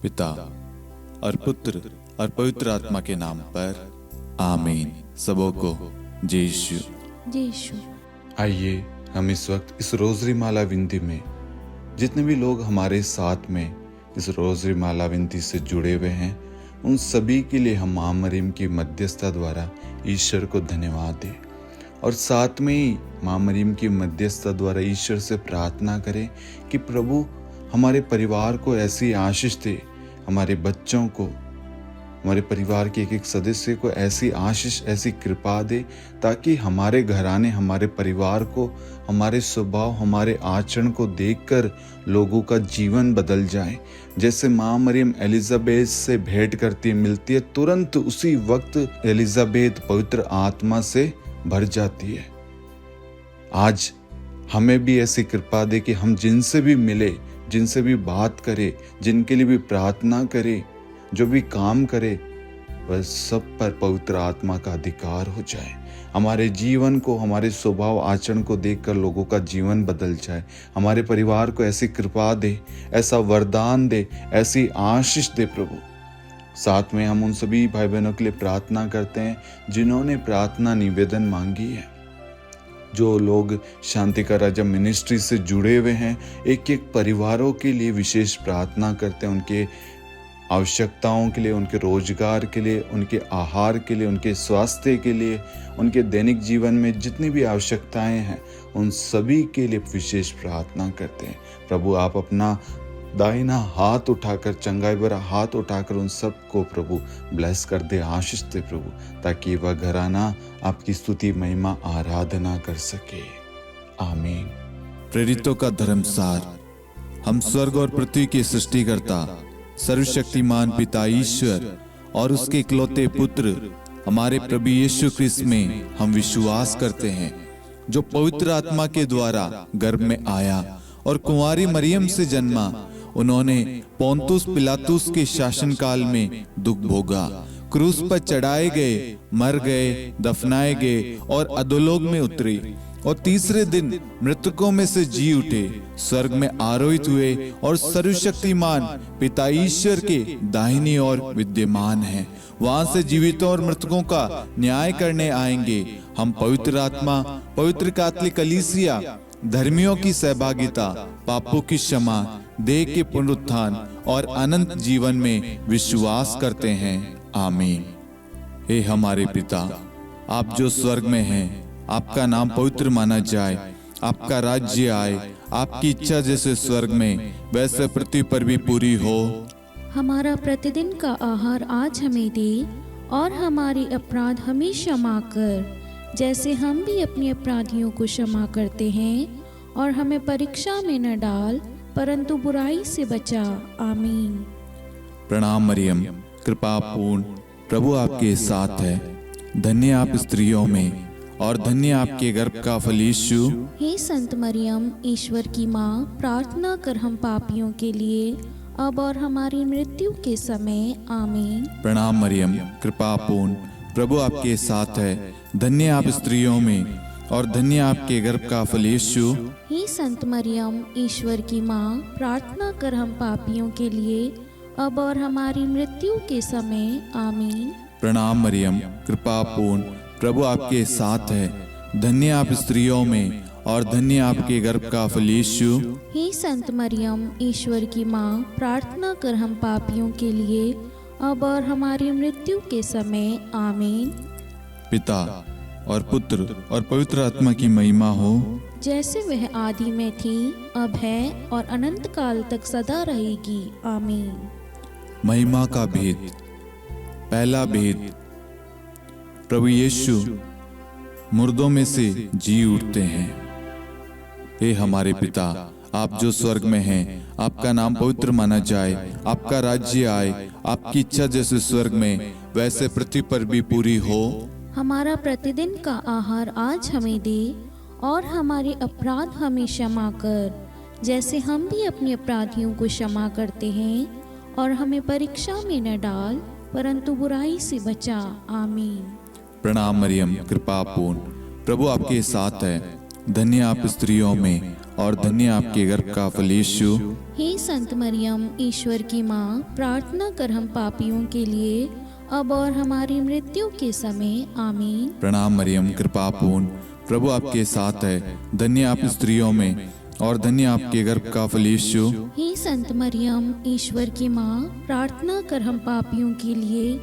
पिता और पुत्र और पवित्र आत्मा के नाम पर आमीन। सबों को जय यीशु। जय यीशु। आइए हम इस वक्त इस रोजरी माला विनती में जितने भी लोग हमारे साथ में इस रोजरी माला विनती से जुड़े हुए हैं, उन सभी के लिए हम मां मरियम की मध्यस्थता द्वारा ईश्वर को धन्यवाद दें और साथ में ही मां मरियम की मध्यस्थता द्वारा ईश्वर से प्रार्थना करें कि प्रभु हमारे परिवार को ऐसी आशीष दे, हमारे बच्चों को, हमारे परिवार के एक एक सदस्य को ऐसी आशीष, ऐसी कृपा दे ताकि हमारे घराने, हमारे परिवार को, हमारे स्वभाव, हमारे आचरण को देखकर लोगों का जीवन बदल जाए। जैसे माँ मरियम एलिजाबेथ से भेंट करती मिलती है, तुरंत उसी वक्त एलिजाबेथ पवित्र आत्मा से भर जाती है। आज हमें भी ऐसी कृपा दे कि हम जिनसे भी मिले, जिनसे भी बात करें, जिनके लिए भी प्रार्थना करें, जो भी काम करे, वह सब पर पवित्र आत्मा का अधिकार हो जाए। हमारे जीवन को, हमारे स्वभाव आचरण को देखकर लोगों का जीवन बदल जाए। हमारे परिवार को ऐसी कृपा दे, ऐसा वरदान दे, ऐसी आशीष दे प्रभु। साथ में हम उन सभी भाई बहनों के लिए प्रार्थना करते हैं जिन्होंने प्रार्थना निवेदन मांगी है। जो लोग शांति का राजा मिनिस्ट्री से जुड़े हुए हैं, एक एक परिवारों के लिए विशेष प्रार्थना करते हैं, उनके आवश्यकताओं के लिए, उनके रोजगार के लिए, उनके आहार के लिए, उनके स्वास्थ्य के लिए, उनके दैनिक जीवन में जितनी भी आवश्यकताएं हैं, उन सभी के लिए विशेष प्रार्थना करते हैं। प्रभु आप अपना दाहिना हाथ उठाकर, चंगाई भरा हाथ उठाकर उन सबको प्रभु ब्लेस कर दे, आशीष दे प्रभु, ताकि वह घराना आपकी स्तुति, महिमा, आराधना कर सके। आमीन। प्रेरितों का धर्मसार। हम स्वर्ग और पृथ्वी के सृष्टिकर्ता सर्वशक्तिमान पिता ईश्वर और उसके इकलौते पुत्र हमारे प्रभु यीशु ख्रिस्त में हम विश्वास करते हैं, जो पवित्र आत्मा के द्वारा गर्भ में आया और कुंवारी मरियम से जन्मा। उन्होंने पोंतुस पिलातुस के शासनकाल में दुख भोगा, क्रूस पर चढ़ाए गए, मर गए, दफनाए गए और अधोलोक में उतरे और तीसरे दिन मृतकों में से जी उठे, स्वर्ग में आरोहित हुए और सर्वशक्तिमान पिता ईश्वर के दाहिनी ओर विद्यमान हैं। वहां से जीवितों और मृतकों का न्याय करने आएंगे। हम पवित्र आत्मा, पवित्र कैथोलिक कलीसिया, धर्मियों की सहभागिता, पापों की क्षमा, देह के पुनरुत्थान और अनंत जीवन में विश्वास करते हैं। आमीन। हे हमारे पिता, आप जो स्वर्ग में हैं, आपका नाम पवित्र माना जाए, आपका राज्य आए, आपकी इच्छा जैसे स्वर्ग में वैसे पृथ्वी पर भी पूरी हो। हमारा प्रतिदिन का आहार आज हमें दे और हमारे अपराध हमें क्षमा कर, जैसे हम भी अपने अपराधियों को क्षमा करते हैं, और हमें परीक्षा में न डाल परंतु बुराई से बचा। आमीन। प्रणाम मरियम, कृपा पूर्ण, प्रभु आपके साथ है। धन्य आप स्त्रियों में और धन्य आपके गर्भ का फल यीशु। हे संत मरियम, ईश्वर की माँ, प्रार्थना कर हम पापियों के लिए अब और हमारी मृत्यु के समय। आमीन। प्रणाम मरियम, कृपा पूर्ण, प्रभु आपके साथ है। धन्य आप स्त्रियों में और धन्य आपके गर्भ का फल यीशु। हे संत मरियम, ईश्वर की माँ, प्रार्थना कर हम पापियों के लिए अब और हमारी मृत्यु के समय। आमीन। प्रणाम मरियम, कृपा पूर्ण, प्रभु आपके साथ है। धन्य आप स्त्रियों में और धन्य आपके गर्भ का फल यीशु। हे संत मरियम, ईश्वर की माँ, प्रार्थना कर हम पापियों के लिए अब और हमारी मृत्यु के समय। आमीन। पिता और पुत्र और पवित्र आत्मा की महिमा हो, जैसे वह आदि में थी, अब है और अनंत काल तक सदा रहेगी। आमीन। महिमा का भेद। पहला भेद, प्रभु यीशु मुर्दों में से जी उठते हैं। हे हमारे पिता, आप जो स्वर्ग में हैं, आपका नाम पवित्र माना जाए, आपका राज्य आए, आपकी इच्छा जैसे स्वर्ग में वैसे पृथ्वी पर भी पूरी हो। हमारा प्रतिदिन का आहार आज हमें दे और हमारे अपराध हमें क्षमा कर, जैसे हम भी अपने अपराधियों को क्षमा करते हैं, और हमें परीक्षा में न डाल परंतु बुराई से बचा। आमीन। प्रणाम मरियम, कृपा पूर्ण, प्रभु आपके साथ है। धन्य आप स्त्रियों में और धन्य आपके गर्भ का फल यीशु। हे संत मरियम, ईश्वर की माँ, प्रार्थना कर हम पापियों के लिए, अब और हमारी मृत्यु के समय। आमीन। प्रणाम मरियम, कृपा पूर्ण, प्रभु आपके साथ है। धन्य आप स्त्रियों में और धन्य आपके गर्भ का फल यीशु। हे संत मरियम, ईश्वर की माँ, प्रार्थना कर हम पापियों के लिए,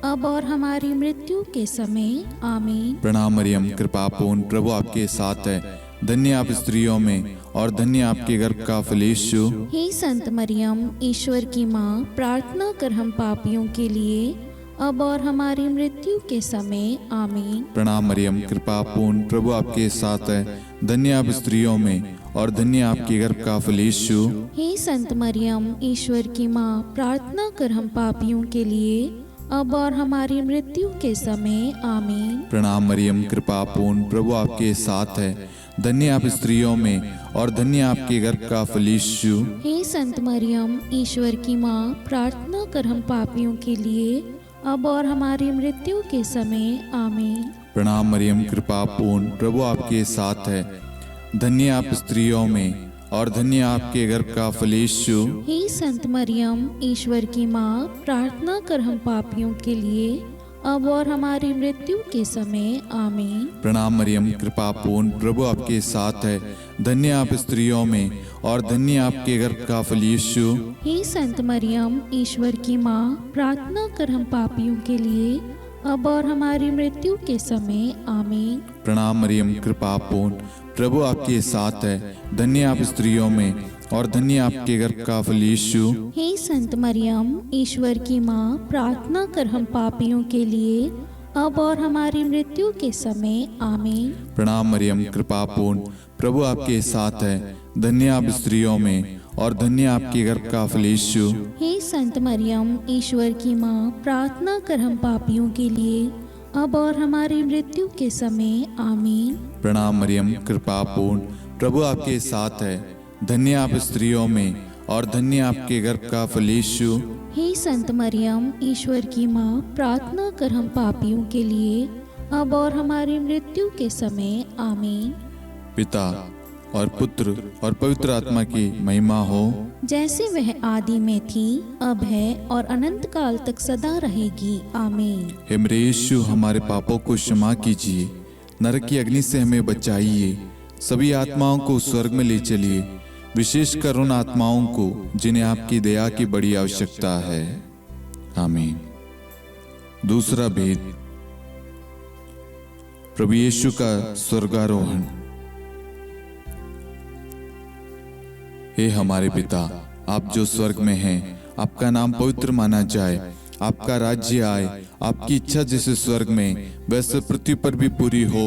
अब और हमारी मृत्यु के समय। आमीन। प्रणाम मरियम, कृपा पूर्ण, प्रभु आपके साथ है। धन्य आप स्त्रियों में और धन्य आपके गर्भ का फल यीशु। हे संत मरियम, ईश्वर की माँ, प्रार्थना कर हम पापियों के लिए, अब और हमारी मृत्यु के समय। आमीन। प्रणाम मरियम, कृपा पूर्ण, प्रभु आपके साथ है। धन्य आप स्त्रियों में और धन्य आपके गर्भ का फल यीशु। हे संत मरियम, ईश्वर की माँ, प्रार्थना कर हम पापियों के लिए, अब और हमारी मृत्यु के समय। आमीन। प्रणाम मरियम, कृपा पूर्ण, प्रभु आपके साथ है। धन्य आप स्त्रियों में और धन्य आपके गर्भ का फल यीशु। हे संत मरियम, ईश्वर की माँ, प्रार्थना कर हम पापियों के लिए, अब और हमारी मृत्यु के समय। आमीन। प्रणाम मरियम, कृपा पूर्ण, प्रभु आपके साथ है। धन्य आप स्त्रियों में और धन्य आपके गर्भ का फल यीशु। हे संत मरियम, ईश्वर की माँ, प्रार्थना कर हम पापियों के लिए, अब और हमारी मृत्यु के समय। आमीन। प्रणाम मरियम, कृपा पूर्ण, प्रभु आपके साथ है। धन्य आप स्त्रियों में और धन्य आपके गर्भ का फल यीशु। हे संत मरियम, ईश्वर की माँ, प्रार्थना कर हम पापियों के लिए, अब और हमारी मृत्यु के समय। आमीन। प्रणाम मरियम, कृपा पूर्ण, प्रभु आपके साथ है। धन्य आप स्त्रियों में और धन्य आपके गर्भ का फल यीशु। हे संत मरियम, ईश्वर की माँ, प्रार्थना कर हम पापियों के लिए, अब और हमारी मृत्यु के समय। आमीन। प्रणाम मरियम, कृपा पूर्ण, प्रभु आपके साथ है। धन्य आप स्त्रियों में और धन्य आपके गर्भ का फल यीशु। हे संत मरियम, ईश्वर की माँ, प्रार्थना कर हम पापियों के लिए, अब और हमारी मृत्यु के समय। आमीन। प्रणाम मरियम, कृपा पूर्ण, प्रभु आपके साथ है। धन्य आप स्त्रियों में और धन्य आपके गर्भ का फल यीशु। हे संत मरियम, ईश्वर की माँ, प्रार्थना कर हम पापियों के लिए, अब और हमारी मृत्यु के समय। आमीन। पिता और पुत्र और पवित्र आत्मा की महिमा हो, जैसे वह आदि में थी, अब है और अनंत काल तक सदा रहेगी। आमीन। हे मेरे यीशु, हमारे पापों को क्षमा कीजिए, नरक की अग्नि से हमें बचाइए, सभी आत्माओं को स्वर्ग में ले चलिए, विशेषकर उन आत्माओं को जिन्हें आपकी दया की बड़ी आवश्यकता है। आमीन। दूसरा भेद, प्रभु यीशु का स्वर्गारोहण। हे हमारे पिता, आप जो स्वर्ग में हैं, आपका नाम पवित्र माना जाए, आपका राज्य आए, आपकी इच्छा जैसे स्वर्ग में वैसे पृथ्वी पर भी पूरी हो।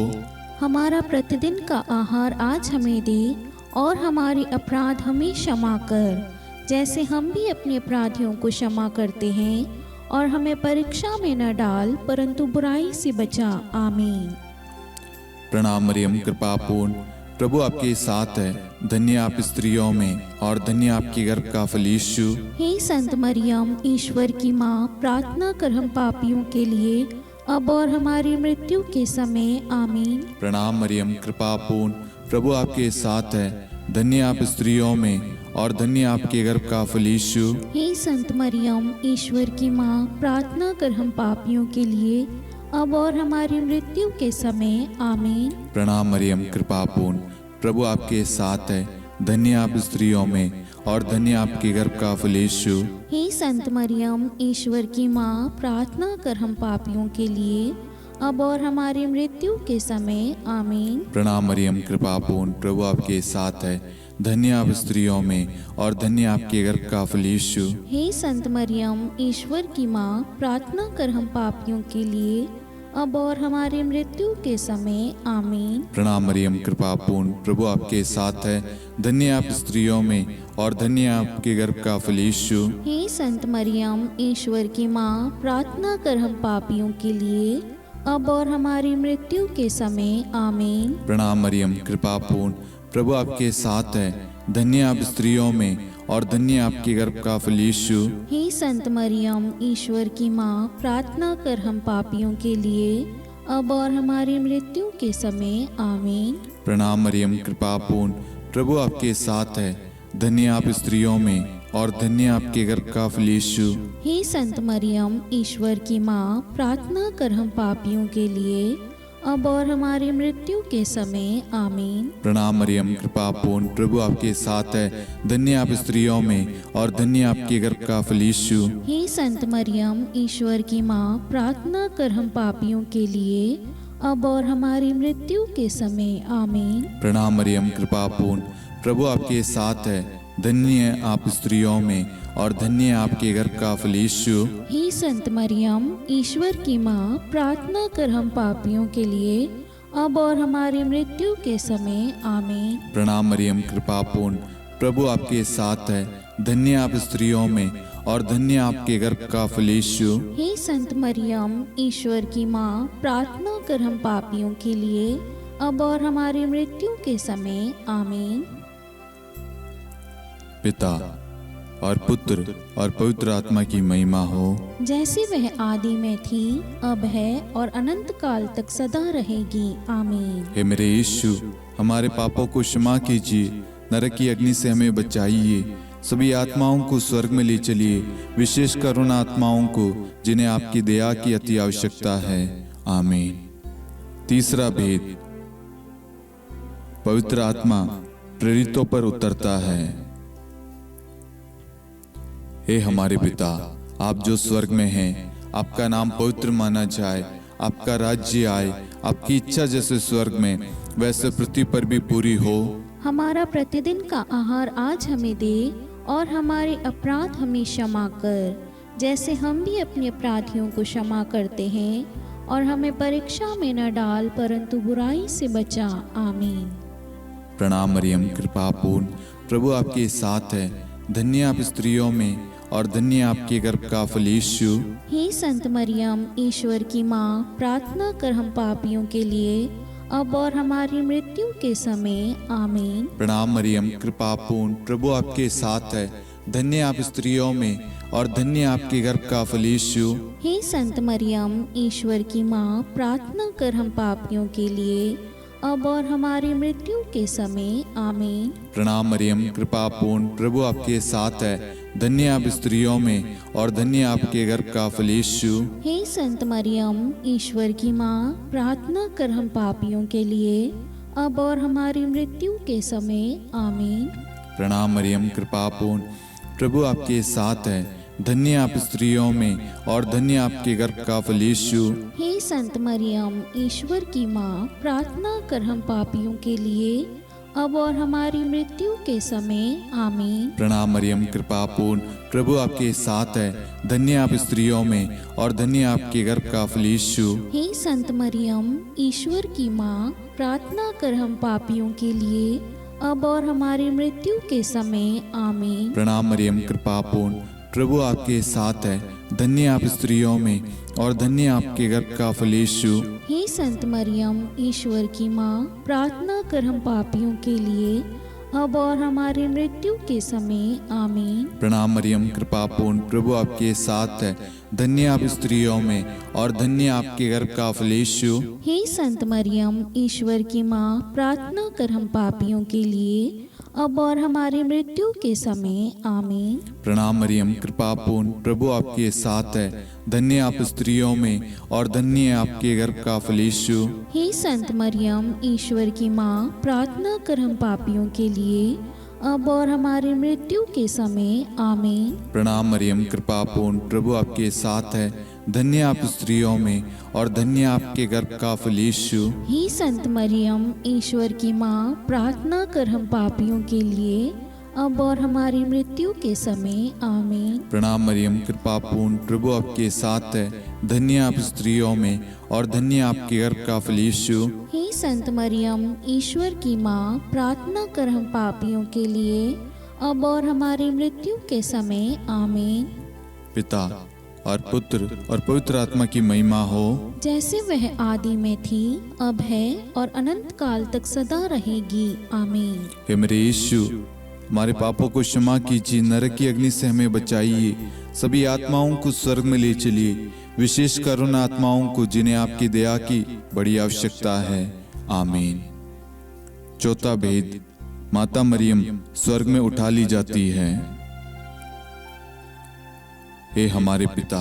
हमारा प्रतिदिन का आहार आज हमें दे, और हमारे अपराध हमें क्षमा कर, जैसे हम भी अपने अपराधियों को क्षमा करते हैं, और हमें परीक्षा में न डाल, परंतु बुराई से बचा। आमीन। प्रणाम मरियम, कृपा पूर्ण, प्रभु आपके साथ है। धन्य आप स्त्रियों में और धन्य आपके गर्भ का फल यीशु। हे संत मरियम, ईश्वर की माँ, प्रार्थना कर हम पापियों के लिए, अब और हमारी मृत्यु के समय। आमीन। प्रणाम मरियम, कृपा पूर्ण, प्रभु आपके साथ है। धन्य आप स्त्रियों में और धन्य आपके गर्भ का फल यीशु। हे संत मरियम, ईश्वर की माँ, प्रार्थना कर हम पापियों के लिए, अब और हमारी मृत्यु के समय। आमीन। प्रणाम मरियम, कृपा पूर्ण, प्रभु आपके साथ है। धन्य आप स्त्रियों में और धन्य आपके गर्भ का फल यीशु। हे संत मरियम, ईश्वर की माँ, प्रार्थना कर हम पापियों के लिए, अब और हमारी मृत्यु के समय। आमीन। प्रणाम मरियम, कृपा पूर्ण, प्रभु आपके साथ है। धन्य आप स्त्रियों में और धन्य आपके गर्भ का फल यीशु। हे संत मरियम, ईश्वर की माँ, प्रार्थना कर हम पापियों के लिए, अब और हमारी मृत्यु के समय। आमीन। प्रणाम मरियम, कृपा पूर्ण, प्रभु आपके साथ है। धन्य आप स्त्रियों में और धन्य आपके गर्भ का फल यीशु। हे संत मरियम, ईश्वर की माँ, प्रार्थना कर हम पापियों के लिए, अब और हमारी मृत्यु के समय। आमीन। प्रणाम मरियम, कृपा पूर्ण, प्रभु आपके साथ है। धन्य आप स्त्रियों में और धन्य आपके गर्भ का फल यीशु। हे संत मरियम, ईश्वर की माँ, प्रार्थना कर हम पापियों के लिए, अब और हमारी मृत्यु के समय। आमीन। प्रणाम मरियम, कृपा पूर्ण, प्रभु आपके साथ है। धन्य आप स्त्रियों में और धन्य आपके गर्भ का फल यीशु। हे संत मरियम, ईश्वर की माँ, प्रार्थना कर हम पापियों के लिए, अब और हमारी मृत्यु के समय। आमीन। प्रणाम मरियम, कृपा पूर्ण, प्रभु आपके साथ है। धन्य आप स्त्रियों में और धन्य आपके गर्भ का फल यीशु। हे संत मरियम, ईश्वर की माँ, प्रार्थना कर हम पापियों के लिए, अब और हमारी मृत्यु के समय। आमीन। प्रणाम मरियम, कृपा पूर्ण, प्रभु आपके साथ है। धन्य आप स्त्रियों में और धन्य आपके गर्भ का फल यीशु। हे संत मरियम, ईश्वर की माँ, प्रार्थना कर हम पापियों के लिए, अब और हमारी मृत्यु के समय। आमीन। प्रणाम मरियम, कृपा पूर्ण, प्रभु आपके साथ है। धन्य आप स्त्रियों में और धन्य आपके गर्भ का फल यीशु। हे संत मरियम, ईश्वर की माँ, प्रार्थना कर हम पापियों के लिए, अब और हमारी मृत्यु के समय। आमीन। पिता और पुत्र और पवित्र आत्मा की महिमा हो, जैसे वह आदि में थी, अब है और अनंत काल तक सदा रहेगी। आमीन। हे मेरे यीशु, हमारे पापों को क्षमा कीजिए, नरक की अग्नि से हमें बचाइए, सभी आत्माओं को स्वर्ग में ले चलिए, विशेषकर उन आत्माओं को जिन्हें आपकी दया की अति आवश्यकता है। आमीन। तीसरा भेद, पवित्र आत्मा प्रेरितों पर उतरता है। हे हमारे पिता, आप जो स्वर्ग में हैं, आपका नाम पवित्र माना जाए, आपका राज्य आए, आपकी इच्छा जैसे स्वर्ग में वैसे पृथ्वी पर भी पूरी हो। हमारा प्रतिदिन का आहार आज हमें दे, और हमारे अपराध हमें क्षमा कर, जैसे हम भी अपने अपराधियों को क्षमा करते हैं, और हमें परीक्षा में न डाल, परंतु बुराई से बचा। आमीन। प्रणाम मरियम, कृपा पूर्ण, प्रभु आपके साथ है। धन्य आप स्त्रियों में और धन्य आपके गर्भ का फल यीशु। हे संत मरियम, ईश्वर की माँ, प्रार्थना कर हम पापियों के लिए, अब और हमारी मृत्यु के समय। आमीन। प्रणाम मरियम, कृपा पूर्ण, प्रभु आपके साथ है। धन्य आप स्त्रियों में और धन्य आपके गर्भ का फल यीशु। हे संत मरियम, ईश्वर की माँ, प्रार्थना कर हम पापियों के लिए, अब और हमारी मृत्यु के समय। आमीन। प्रणाम मरियम, कृपा पूर्ण, प्रभु आपके साथ है। धन्य आप स्त्रियों में और धन्य आपके गर्भ का फल यीशु। हे संत मरियम, ईश्वर की माँ, प्रार्थना कर हम पापियों के लिए, अब और हमारी मृत्यु के समय। आमीन। प्रणाम मरियम, कृपा पूर्ण, प्रभु आपके साथ है। धन्य आप स्त्रियों में और धन्य आपके गर्भ का फल यीशु। हे संत मरियम, ईश्वर की माँ, प्रार्थना कर हम पापियों के लिए, अब और हमारी मृत्यु के समय। आमीन। प्रणाम मरियम, कृपा पूर्ण, प्रभु आपके साथ है। धन्य आप स्त्रियों में और धन्य आपके गर्भ का फल यीशु। हे संत मरियम, ईश्वर की माँ, प्रार्थना कर हम पापियों के लिए, अब और हमारी मृत्यु के समय। आमीन। प्रणाम मरियम, कृपा पूर्ण, प्रभु आपके साथ है। धन्य आप स्त्रियों में और धन्य आपके गर्भ का फल यीशु। हे संत मरियम, ईश्वर की माँ, प्रार्थना कर हम पापियों के लिए, अब और हमारी मृत्यु के समय। आमीन। प्रणाम मरियम, कृपा पूर्ण, प्रभु आपके साथ है। धन्य आप स्त्रियों में और धन्य आपके गर्भ का फल यीशु। हे संत मरियम, ईश्वर की माँ, प्रार्थना कर हम पापियों के लिए, अब और हमारी मृत्यु के समय। आमीन। प्रणाम मरियम, कृपा पूर्ण, प्रभु आपके साथ है। धन्य आप स्त्रियों में और धन्य आपके गर्भ का फल यीशु। हे संत मरियम, ईश्वर की माँ, प्रार्थना कर हम पापियों के लिए, अब और हमारी मृत्यु के समय। आमीन। प्रणाम मरियम, कृपा पूर्ण, प्रभु आपके साथ है। धन्य आप स्त्रियों में और धन्य आपके गर्भ का फल यीशु। हे संत मरियम, ईश्वर की माँ, प्रार्थना कर हम पापियों के लिए, अब और हमारी मृत्यु के समय। आमीन। प्रणाम मरियम, कृपा पूर्ण, प्रभु आपके साथ है। धन्य आप स्त्रियों में और धन्य आपके गर्भ का फल यीशु। हे संत मरियम, ईश्वर की माँ, प्रार्थना कर हम पापियों के लिए, अब और हमारी मृत्यु के समय। आमीन। पिता और पुत्र और पवित्र आत्मा की महिमा हो, जैसे वह आदि में थी, अब है और अनंत काल तक सदा रहेगी। आमीन। हे मेरे यीशु, हमारे पापों को क्षमा कीजिए, नरक की अग्नि से हमें बचाइए, सभी आत्माओं को स्वर्ग में ले चलिए, विशेषकर उन आत्माओं को जिन्हें आपकी दया की बड़ी आवश्यकता है। आमीन। चौथा भेद, माता मरियम स्वर्ग में उठा ली जाती है। हे हमारे पिता,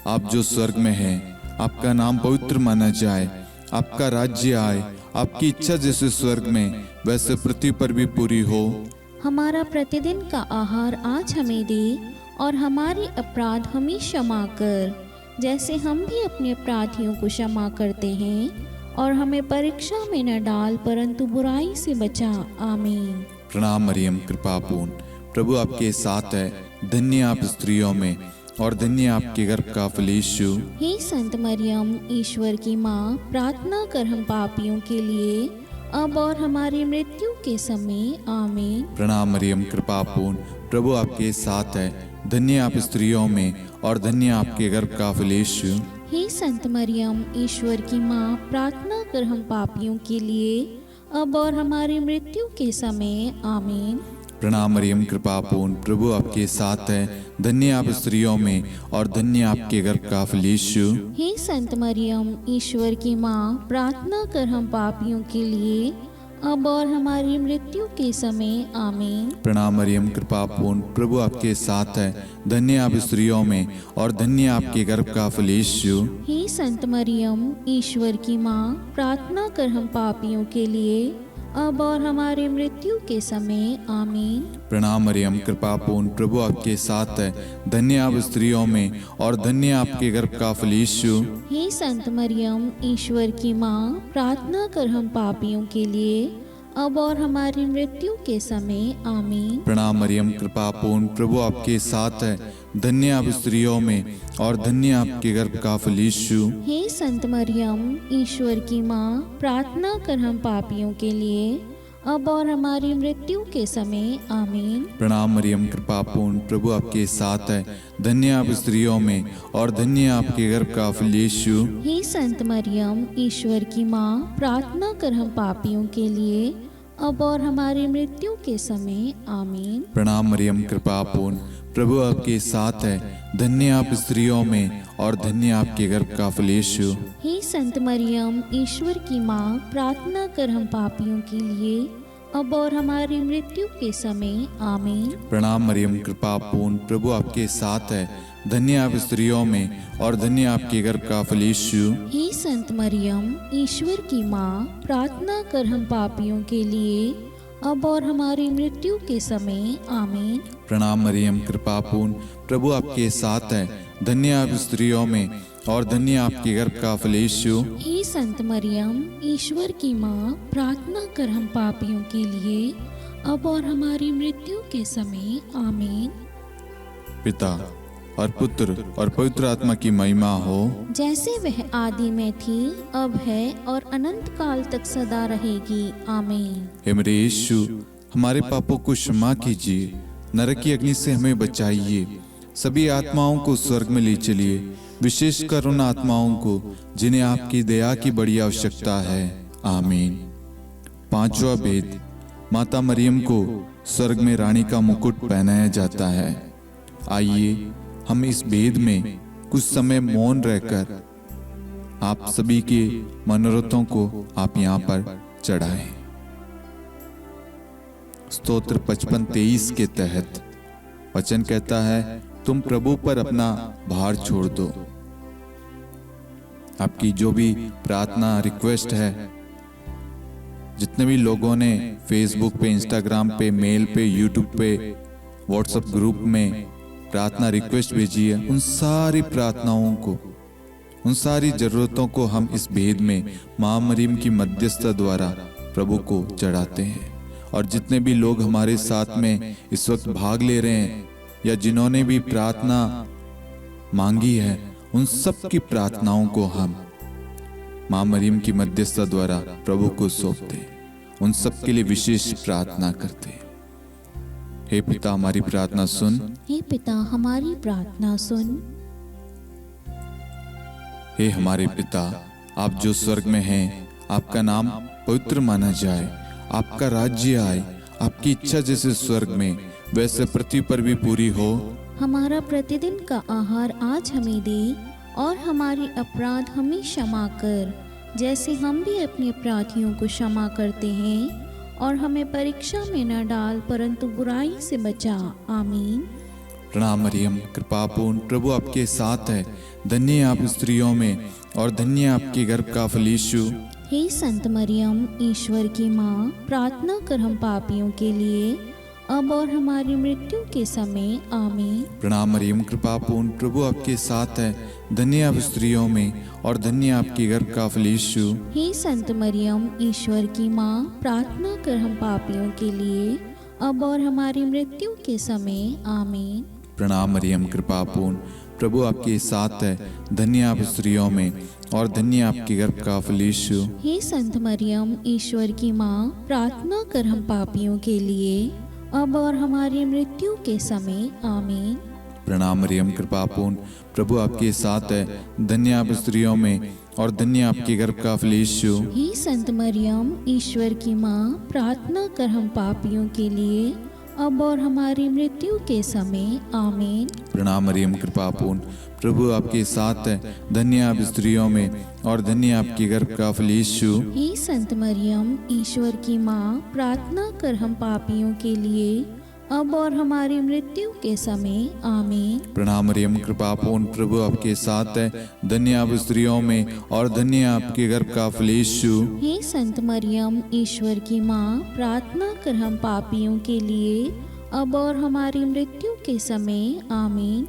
आप जो स्वर्ग में हैं, आपका नाम पवित्र माना जाए, आपका राज्य आए, आपकी इच्छा जैसे स्वर्ग में वैसे पृथ्वी पर भी पूरी हो। हमारा प्रतिदिन का आहार आज हमें दे, और हमारे अपराध हमें क्षमा कर, जैसे हम भी अपने अपराधियों को क्षमा करते हैं, और हमें परीक्षा में न डाल, परंतु बुराई से बचा। आमीन। प्रणाम मरियम, कृपा पूर्ण, प्रभु आपके साथ है, धन्य आप स्त्रियों में और धन्य आपके गर्भ का फल यीशु। हे संत मरियम, ईश्वर की माँ, प्रार्थना कर हम पापियों के लिए, अब और हमारी मृत्यु के समय। आमीन। प्रणाम मरियम, कृपा पूर्ण, प्रभु आपके साथ है, धन्य आप स्त्रियों में और धन्य आपके गर्भ का फल यीशु। हे संत मरियम, ईश्वर की माँ, प्रार्थना कर हम पापियों के लिए, अब और हमारी मृत्यु के समय। आमीन। प्रणाम मरियम, कृपा पूर्ण, प्रभु आपके साथ है, धन्य आप स्त्रियों में और धन्य आपके गर्भ का फल यीशु। हे संत मरियम, ईश्वर की माँ, प्रार्थना कर हम पापियों के लिए, अब और हमारी मृत्यु के समय। आमीन। प्रणाम मरियम, कृपा पूर्ण, प्रभु आपके साथ है, धन्य आप स्त्रियों में और धन्य आपके गर्भ का फल यीशु। हे संत मरियम, ईश्वर की माँ, प्रार्थना कर हम पापियों के लिए, अब और हमारी मृत्यु के समय। आमीन। प्रणाम मरियम, कृपा पूर्ण, प्रभु आपके साथ है, धन्य आप स्त्रियों में और धन्य आपके गर्भ का फल यीशु। हे संत मरियम, ईश्वर की माँ, प्रार्थना कर हम पापियों के लिए, अब और हमारी मृत्यु के समय। आमीन। प्रणाम मरियम, कृपा पूर्ण, प्रभु आपके साथ है, धन्य आप स्त्रियों में और धन्य आपके गर्भ का फल यीशु। हे संत मरियम, ईश्वर की माँ, प्रार्थना कर हम पापियों के लिए, अब और हमारी मृत्यु के समय। आमीन। प्रणाम मरियम, कृपा पूर्ण, प्रभु आपके साथ है, धन्य आप स्त्रियों में और धन्य आपके गर्भ का फल यीशु। हे संत मरियम, ईश्वर की माँ, प्रार्थना कर हम पापियों के लिए, अब और हमारी मृत्यु के समय। आमीन। प्रणाम मरियम, कृपा पूर्ण, प्रभु आपके साथ है, धन्य आप स्त्रियों में और धन्य आपके गर्भ का फल यीशु। हे संत मरियम, ईश्वर की माँ, प्रार्थना कर हम पापियों के लिए, अब और हमारी मृत्यु के समय। आमीन। प्रणाम मरियम, कृपा पूर्ण, प्रभु आपके साथ है, धन्य आप स्त्रियों में और धन्य आपके गर्भ का फल यीशु। हे संत मरियम, ईश्वर की माँ, प्रार्थना कर हम पापियों के लिए, अब और हमारी मृत्यु के समय। आमीन। प्रणाम मरियम, कृपा पूर्ण, प्रभु आपके साथ है, धन्य आप स्त्रियों में और धन्य आपके गर्भ का फल यीशु। हे संत मरियम, ईश्वर की माँ, प्रार्थना कर हम पापियों के लिए, अब और हमारी मृत्यु के समय। आमीन। पिता और पुत्र और पवित्र आत्मा की महिमा हो, जैसे वह आदि में थी, अब है और अनंत काल तक सदा रहेगी। आमीन। हे मेरे यीशु, हमारे पापों को क्षमा कीजिए, नरक की अग्नि से हमें बचाइए, सभी आत्माओं को स्वर्ग में ले चलिए, विशेषकर उन आत्माओं को जिन्हें आपकी दया की बड़ी आवश्यकता है। आमीन। पांचवा भेद, माता मरियम को स्वर्ग में रानी का मुकुट पहनाया जाता है। आइए हम इस भेद में कुछ समय मौन रहकर आप सभी के मनोरथों को आप यहाँ पर चढ़ाएं। स्तोत्र 55-23 के तहत वचन कहता है, तुम प्रभु पर अपना भार छोड़ दो। आपकी जो भी प्रार्थना रिक्वेस्ट है, जितने भी लोगों ने फेसबुक पे, इंस्टाग्राम पे, मेल पे, यूट्यूब पे, व्हाट्सएप ग्रुप में प्रार्थना रिक्वेस्ट भेजी है, उन सारी प्रार्थनाओं को, उन सारी जरूरतों को हम इस भेद में मां मरियम की मध्यस्थता द्वारा प्रभु को चढ़ाते हैं। और जितने भी लोग हमारे साथ में इस वक्त भाग ले रहे हैं या जिन्होंने भी प्रार्थना मांगी है, उन सब की प्रार्थनाओं को हम मां मरियम की मध्यस्थता द्वारा प्रभु को सौंपते हैं, उन सब के लिए विशेष प्रार्थना करते हैं। हे पिता, हमारी प्रार्थना सुन। हे पिता, हमारी प्रार्थना सुन। हे हमारे पिता, आप जो स्वर्ग में हैं, आपका नाम पवित्र माना जाए, आपका राज्य आए, आपकी इच्छा जैसे स्वर्ग में वैसे पृथ्वी पर भी पूरी हो। हमारा प्रतिदिन का आहार आज हमें दे, और हमारे अपराध हमें क्षमा कर, जैसे हम भी अपने अपराधियों को क्षमा करते हैं, और हमें परीक्षा में न डाल, परंतु बुराई से बचा। आमीन। प्रणाम मरियम, कृपा पूर्ण, प्रभु आपके साथ है। धन्य आप स्त्रियों में और धन्य आपके गर्भ का फल यीशु। हे संत मरियम, ईश्वर की माँ, प्रार्थना कर हम पापियों के लिए, अब और हमारी मृत्यु के समय। आमीन। प्रणाम मरियम, कृपा पूर्ण, प्रभु आपके साथ है। धन्य आप स्त्रियों में और धन्य आपके गर्भ का फल यीशु। हे संत मरियम, ईश्वर की माँ, प्रार्थना कर हम पापियों के लिए, अब और हमारी मृत्यु के समय। आमीन। प्रणाम मरियम, कृपा पूर्ण, प्रभु आपके साथ है। धन्य आप स्त्रियों में और धन्य आपके गर्भ का फल यीशु। हे संत मरियम, ईश्वर की माँ, प्रार्थना कर हम पापियों के लिए, अब और हमारी मृत्यु के समय। आमीन। प्रणाम मरियम, कृपा पूर्ण, प्रभु आपके साथ है। धन्य आप स्त्रियों में और धन्य आपके गर्भ का फल यीशु। हे संत मरियम, ईश्वर की माँ, प्रार्थना कर हम पापियों के लिए, अब और हमारी मृत्यु के समय। आमीन। प्रणाम मरियम, कृपा पूर्ण, प्रभु आपके साथ है। धन्य आप स्त्रियों में और धन्य आपके गर्भ का फल यीशु। हे संत मरियम, ईश्वर की माँ, प्रार्थना कर हम पापियों के लिए, अब और हमारी मृत्यु के समय। आमीन। प्रणाम मरियम, कृपा पूर्ण, प्रभु आपके साथ है। धन्य आप स्त्रियों में और धन्य आपके गर्भ का फल यीशु। हे संत मरियम, ईश्वर की माँ, प्रार्थना कर हम पापियों के लिए, अब और हमारी मृत्यु के समय। आमीन।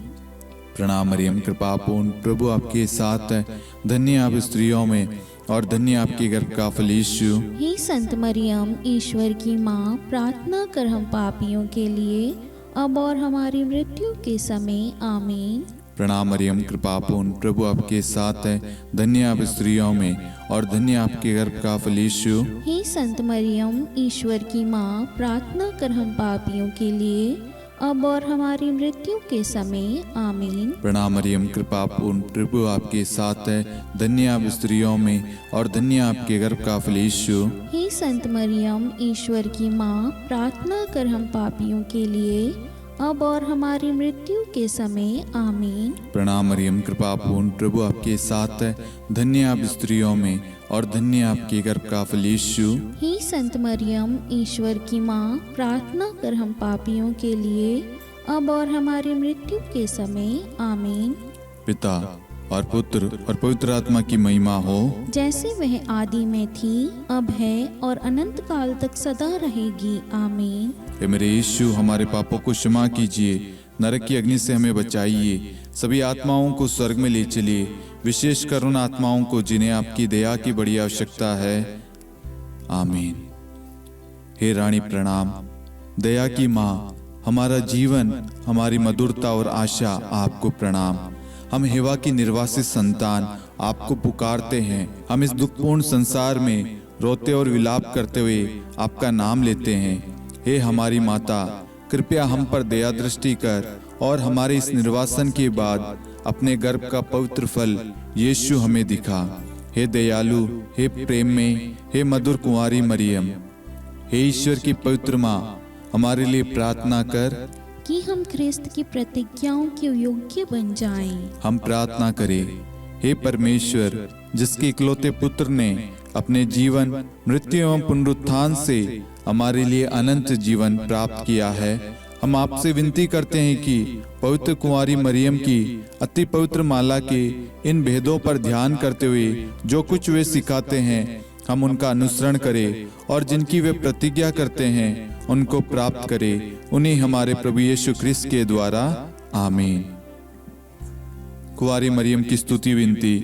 प्रणाम मरियम, कृपा पूर्ण, प्रभु आपके साथ है। धन्य आप स्त्रियों में और धन्य आपके गर्भ का फल यीशु। हे संत मरियम, ईश्वर की माँ, प्रार्थना कर हम पापियों के लिए, अब और हमारी मृत्यु के समय। आमीन। प्रणाम मरियम, कृपा पूर्ण, प्रभु आपके साथ है। धन्य आप स्त्रियों में और धन्य आपके गर्भ का फल यीशु। हे संत मरियम, ईश्वर की माँ, प्रार्थना कर हम पापियों के लिए, अब और हमारी मृत्यु के समय। आमीन। प्रणाम मरियम, कृपा पूर्ण, प्रभु आपके साथ है। धन्य आप स्त्रियों में और धन्य आपके गर्भ का फल यीशु। हे संत मरियम, ईश्वर की माँ, प्रार्थना कर हम पापियों के लिए, अब और हमारी मृत्यु के समय। आमीन। प्रणाम मरियम, कृपा पूर्ण, प्रभु आपके साथ है। धन्य आप स्त्रियों में और धन्य आपके गर्भ का फल यीशु। हे संत मरियम, ईश्वर की माँ, प्रार्थना कर हम पापियों के लिए, अब और हमारी मृत्यु के समय। आमीन। पिता और पुत्र और पवित्र आत्मा की महिमा हो, जैसे वह आदि में थी, अब है और अनंत काल तक सदा रहेगी। आमीन। हे मेरे यीशु, हमारे पापों को क्षमा कीजिए, नरक की अग्नि से हमें बचाइए, सभी आत्माओं को स्वर्ग में ले चलिए, विशेषकर उन आत्माओं को जिन्हें आपकी दया की बड़ी आवश्यकता है। आमीन। हे रानी प्रणाम, दया की माँ, हमारा जीवन, हमारी मधुरता और आशा आपको प्रणाम। हम हेवा की निर्वासित संतान आपको पुकारते हैं। हम इस दुखपूर्ण संसार में रोते और विलाप करते हुए आपका नाम लेते हैं। हे हमारी माता, कृपया हम पर दया दृष्टि कर और हमारे इस निर्वासन के बाद अपने गर्भ का पवित्र फल यीशु हमें दिखा। हे दयालु, हे प्रेम में, हे मधुर कुंवारी मरियम, हे ईश्वर की पवित्र माँ, हमारे लिए प्रार्थना कर कि हम ख्रिस्त की प्रतिज्ञाओं के योग्य बन जाएं। हम प्रार्थना करें। हे परमेश्वर, जिसके इकलौते पुत्र ने अपने जीवन, मृत्यु एवं पुनरुत्थान से हमारे लिए अनंत जीवन प्राप्त किया है, हम आपसे विनती करते हैं कि पवित्र कुंवारी मरियम की अति पवित्र माला के इन भेदों पर ध्यान करते हुए जो कुछ वे सिखाते हैं, हम उनका अनुसरण करें और जिनकी वे प्रतिज्ञा करते हैं उनको प्राप्त करें। उन्हीं हमारे प्रभु यीशु ख्रिस्त के द्वारा। आमीन। कुंवारी मरियम की स्तुति विनती।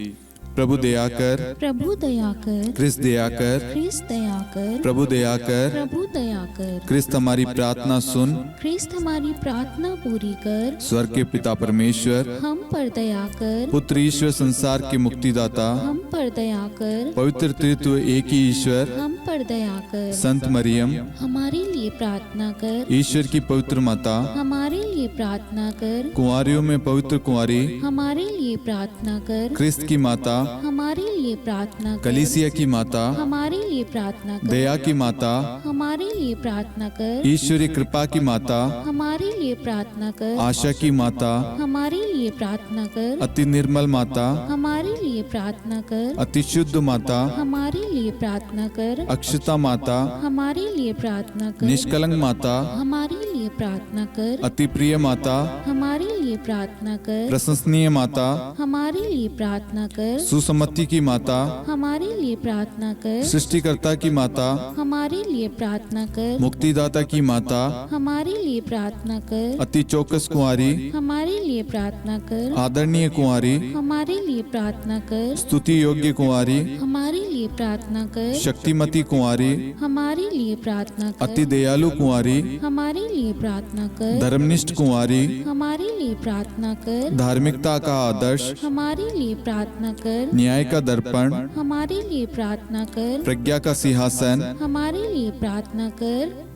प्रभु दया कर, प्रभु दया कर, ख्रिस्त दया कर, ख्रिस्त दया कर, प्रभु दया कर, प्रभु दया कर, ख्रिस्त हमारी प्रार्थना सुन। ख्रिस्त हमारी प्रार्थना पूरी कर, स्वर्ग के पिता परमेश्वर, हम पर दया कर, पुत्र ईश्वर संसार के मुक्तिदाता, हम पर दया कर, पवित्र त्रित्व एक ही ईश्वर, हम पर दया कर, संत मरियम, हमारे लिए प्रार्थना कर, ईश्वर की पवित्र माता, हमारे लिए प्रार्थना कर, कुंवारियों में पवित्र कुंवारी, हमारे लिए प्रार्थना कर, ख्रिस्त की माता, हमारे लिए प्रार्थना कर, कलीसिया की माता, हमारे लिए प्रार्थना कर, दया की माता, हमारे लिए प्रार्थना कर, ईश्वरी कृपा की माता, हमारे लिए प्रार्थना कर, आशा की माता, हमारे लिए प्रार्थना कर, अति निर्मल माता, हमारे लिए लिए प्रार्थना कर। अति शुद्ध माता, हमारे लिए प्रार्थना कर। अक्षता माता, हमारे लिए प्रार्थना कर। निष्कलंक माता, हमारे लिए प्रार्थना कर। अति प्रिय माता, हमारे लिए प्रार्थना कर। प्रशंसनीय माता, हमारे लिए प्रार्थना कर। सुसम्मति की माता, हमारे लिए प्रार्थना कर। सृष्टिकर्ता की माता, हमारे लिए प्रार्थना कर। मुक्तिदाता की माता, हमारे लिए प्रार्थना कर। अति चौकस कुंवारी, हमारे लिए प्रार्थना कर। आदरणीय कुंवारी, हमारे लिए प्रार्थना कर। स्तुति योग्य कुंवारी, हमारे लिए प्रार्थना कर। शक्तिमती कुंवारी, हमारे लिए प्रार्थना कर। अति दयालु कुंवारी, हमारे लिए प्रार्थना कर। धर्मनिष्ठ कुंवारी, हमारे लिए प्रार्थना कर। धार्मिकता का आदर्श, हमारे लिए प्रार्थना कर। न्याय का दर्पण, हमारे लिए प्रार्थना कर। प्रज्ञा का सिंहासन, हमारे लिए प्रार्थना कर।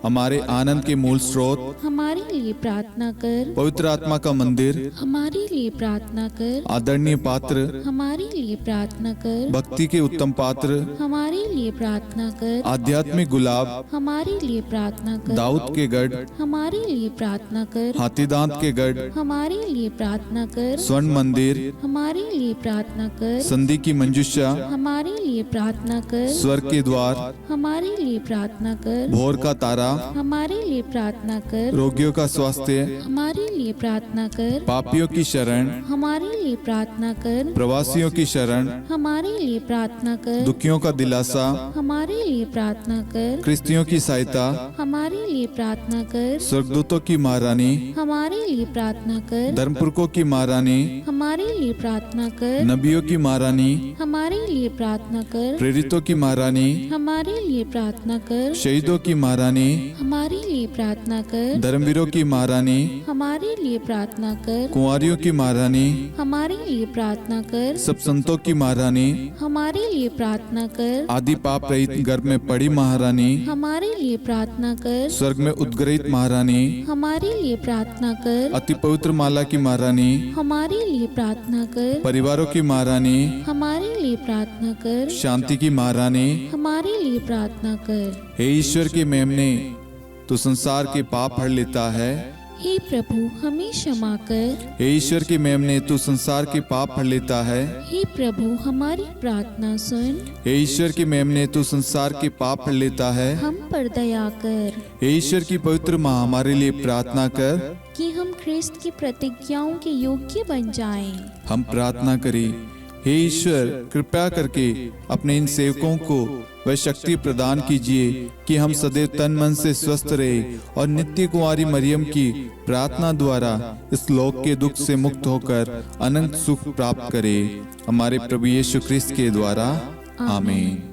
हमारे आनंद के मूल स्रोत, हमारे लिए प्रार्थना कर। पवित्र आत्मा का मंदिर, हमारे लिए प्रार्थना कर। आदरणीय पात्र, हमारे लिए प्रार्थना कर। भक्ति के उत्तम पात्र, हमारे लिए प्रार्थना कर। आध्यात्मिक गुलाब, हमारे लिए प्रार्थना कर। दाऊद के गढ़, हमारे लिए प्रार्थना कर। हाथीदांत के गढ़, हमारे लिए प्रार्थना कर। स्वर्ण मंदिर, हमारे लिए प्रार्थना कर। संधि की मंजुषा, हमारे लिए प्रार्थना कर। स्वर्ग के द्वार, हमारे लिए प्रार्थना कर। भोर का तारा, हमारे लिए प्रार्थना कर। रोगियों का स्वास्थ्य, हमारे लिए प्रार्थना कर। पापियों की शरण, हमारे लिए प्रार्थना कर। प्रवासियों की शरण, हमारे लिए प्रार्थना कर। दुखियों का दिलासा, हमारे लिए प्रार्थना कर। क्रिस्तियों की सहायता, हमारे लिए प्रार्थना कर। स्वर्गदूतों की महारानी, हमारे लिए प्रार्थना कर। धर्मपुरखों की महारानी, हमारे लिए प्रार्थना कर। नबियों की महारानी, हमारे लिए प्रार्थना कर। प्रेरितों की महारानी, हमारे लिए प्रार्थना कर। शहीदों की महारानी, हमारे लिए प्रार्थना कर। धर्मवीरों की महारानी, हमारे लिए प्रार्थना कर। कुंवारियों की महारानी, हमारे लिए प्रार्थना कर। सब संतों की महारानी, हमारे लिए प्रार्थना कर। आदि पाप रहित गर्भ में पड़ी महारानी, हमारे लिए प्रार्थना कर। स्वर्ग में उद्ग्रहित महारानी, हमारे लिए प्रार्थना कर। अति पवित्र माला की महारानी, हमारे लिए प्रार्थना कर। परिवारों की महारानी, हमारे लिए प्रार्थना कर। शांति की महारानी, हमारे लिए प्रार्थना कर। हे ईश्वर के मेमने, तो संसार के पाप हर लेता है। हे प्रभु हमें क्षमा कर। हे ईश्वर के मेमने, तू संसार के पाप हर लेता है। हे प्रभु हमारी प्रार्थना सुन। हे ईश्वर के मेमने, तू संसार के पाप हर लेता है। हम पर दया कर हे ईश्वर की पवित्र माँ, हमारे लिए प्रार्थना कर कि हम ख्रिस्त की प्रतिज्ञाओं के योग्य बन जाएं। हम प्रार्थना करें। हे ईश्वर, कृपया करके अपने इन सेवकों को वह शक्ति प्रदान कीजिए कि हम सदैव तन मन से स्वस्थ रहे और नित्य कुंवारी मरियम की प्रार्थना द्वारा इस लोक के दुख से मुक्त होकर अनंत सुख प्राप्त करें। हमारे प्रभु यीशु ख्रिस्त के द्वारा, आमीन।